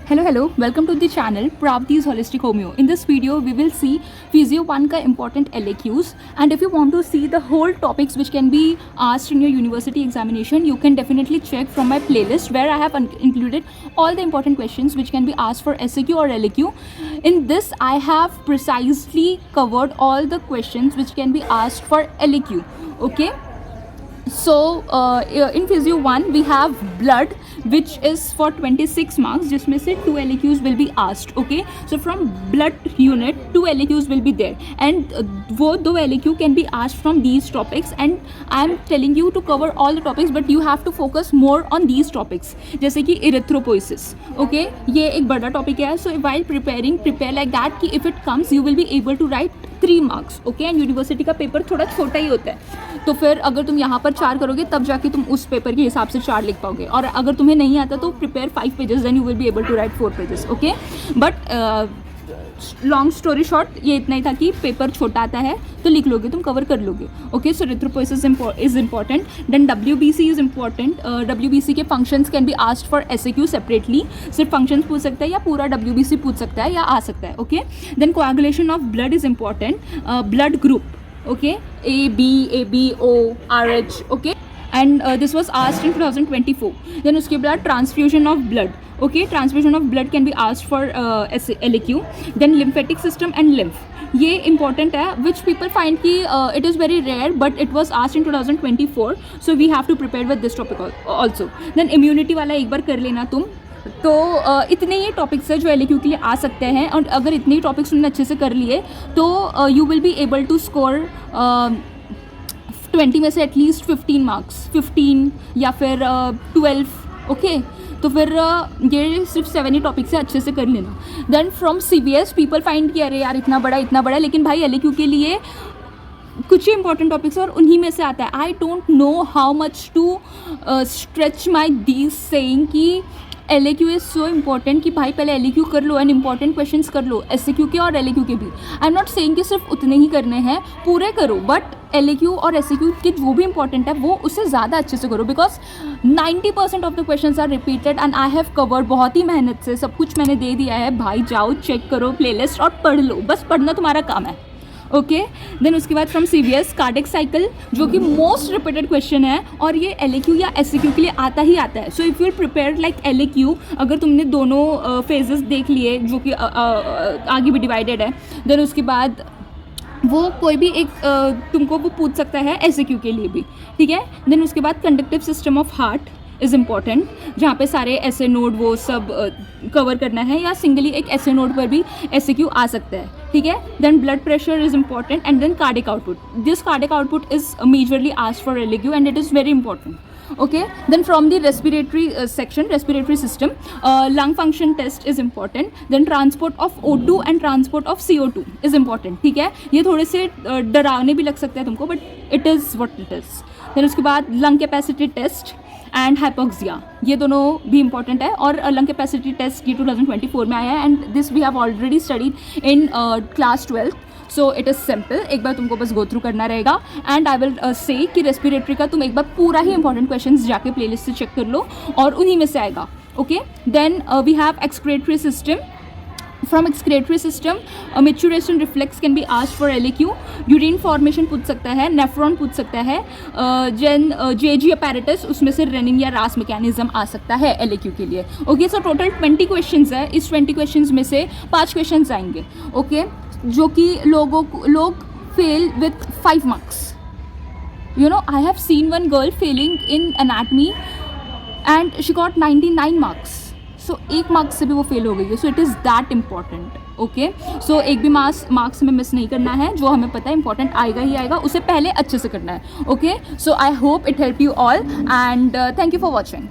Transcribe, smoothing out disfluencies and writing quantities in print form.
Hello, welcome to the channel Pravdi's Holistic Homeo. In this video, we will see Physio 1 ka important LAQs, and if you want to see the whole topics which can be asked in your university examination, you can definitely check from my playlist where I have included all the important questions which can be asked for SAQ or LAQ. In this, I have precisely covered all the questions which can be asked for LAQ. Okay. So in Physio 1 we have blood which is for 26 marks, जिसमें से 2 LAQs will be asked. Okay, so from blood unit 2 LAQs will be there, and वो 2 LAQ can be asked from these topics, and I am telling you to cover all the topics, but you have to focus more on these topics. जैसे कि erythropoiesis. Okay, ये एक बड़ा topic है, so while preparing, prepare like that कि if it comes you will be able to write 3 marks. Okay, and university का paper थोड़ा छोटा ही होता है, तो फिर अगर तुम यहाँ पर 4 करोगे तब जाके तुम उस पेपर के हिसाब से 4 लिख पाओगे, और अगर तुम्हें नहीं आता तो prepare 5 pages, then you will be able to write 4 pages. Okay, but long story short ये इतना ही था कि पेपर छोटा आता है तो लिख लोगे, तुम कवर कर लोगे. Okay, so erythropoiesis is important. Then WBC is important. WBC के functions can be asked for SAQ separately. सिर्फ फंक्शंस पूछ सकता है या पूरा WBC पूछ सकता है या आ सकता है. Okay, then coagulation of blood is important. Blood group, okay, AB, O, RH, okay, and this was asked in 2024. Then उसके बाद transfusion of blood. Okay, transfusion of blood can be asked for LAQ. Then lymphatic system and lymph, ये important है, which people find कि it is very rare, but it was asked in 2024, so we have to prepare with this topic also. Then immunity वाला एक बार कर लेना तुम. तो इतने ही टॉपिक्स है जो LAQ के लिए आ सकते हैं, और अगर इतने ही टॉपिक्स तुमने अच्छे से कर लिए तो you will be able to score 20 में से एटलीस्ट 15 मार्क्स, 15 या फिर 12. ओके, तो फिर ये सिर्फ 7 ही टॉपिक्स है, अच्छे से कर लेना. Then from CBS people find कि अरे यार इतना बड़ा, लेकिन भाई LAQ के लिए कुछ ही इंपॉर्टेंट टॉपिक्स और उन्हीं में से आता है. I don't know how much to stretch my these saying कि LAQ इज़ सो इम्पॉर्टेंट कि भाई पहले LAQ कर लो एंड इंपॉर्टेंट क्वेश्चंस कर लो, SAQ के और LAQ के भी. आई एम नॉट सेइंग कि सिर्फ उतने ही करने हैं, पूरे करो, बट LAQ और SAQ के जो भी इंपॉर्टेंट है वो उससे ज़्यादा अच्छे से करो, because 90% of the questions are repeated and I have covered. बहुत ही मेहनत से सब कुछ मैंने दे दिया है भाई, जाओ चेक करो प्लेलिस्ट और पढ़ लो, बस पढ़ना तुम्हारा काम है. ओके, देन उसके बाद फ्रॉम CBS कार्डिक साइकिल, जो कि मोस्ट रिपीटेड क्वेश्चन है और ये LAQ या SAQ के लिए आता ही आता है. So if you prepare like LAQ, अगर तुमने दोनों फेजेस देख लिए जो कि आगे भी डिवाइडेड है, देन उसके बाद वो कोई भी एक तुमको वो पूछ सकता है SAQ के लिए भी, ठीक है. देन उसके बाद conductive system of heart is important, जहाँ पे सारे ऐसे नोड वो सब कवर करना है, या सिंगली एक ऐसे नोड पर भी SAQ आ सकता है, ठीक है. Then blood pressure is important, and then cardiac output. This cardiac output is majorly asked for LAQ and it is very important. Okay, then from the respiratory section, respiratory system, lung function test is important. Then transport of O2 and transport of CO2 is important. ठीक है, ये थोड़े से डरावने भी लग सकते हैं तुमको, but it is what it is. Then उसके बाद lung capacity test and hypoxia, ये दोनों भी इंपॉर्टेंट है, और लंग कैपेसिटी टेस्ट ये 2024 में आया है, and this we have already studied in class 12. So it is simple, एक बार तुमको बस गो थ्रू करना रहेगा. एंड आई विल से कि रेस्पिरेटरी का तुम एक बार पूरा ही इंपॉर्टेंट क्वेश्चंस जाके प्लेलिस्ट से चेक कर लो और उन्हीं में से आएगा. Okay, then we have excretory system. From excretory system micturition reflex can be asked for LAQ. Urine formation पूछ सकता है, नेफ्रॉन पूछ सकता है, जेन JG अपैरेटस, उसमें से रनिंग या रास मैकेनिज्म आ सकता है LAQ के लिए. ओके, सो टोटल 20 क्वेश्चंस है. इस 20 क्वेश्चंस में से 5 क्वेश्चंस आएंगे. ओके, जो कि लोग fail with 5 marks. You know, I have seen one girl failing in anatomy and she got 99 marks. So 1 marks से भी वो फेल हो गई है. So it is that important. Okay, so एक भी मार्क्स में मिस नहीं करना है, जो हमें पता है इंपॉर्टेंट आएगा ही आएगा, उसे पहले अच्छे से करना है. Okay, so I hope it help you all and thank you for watching.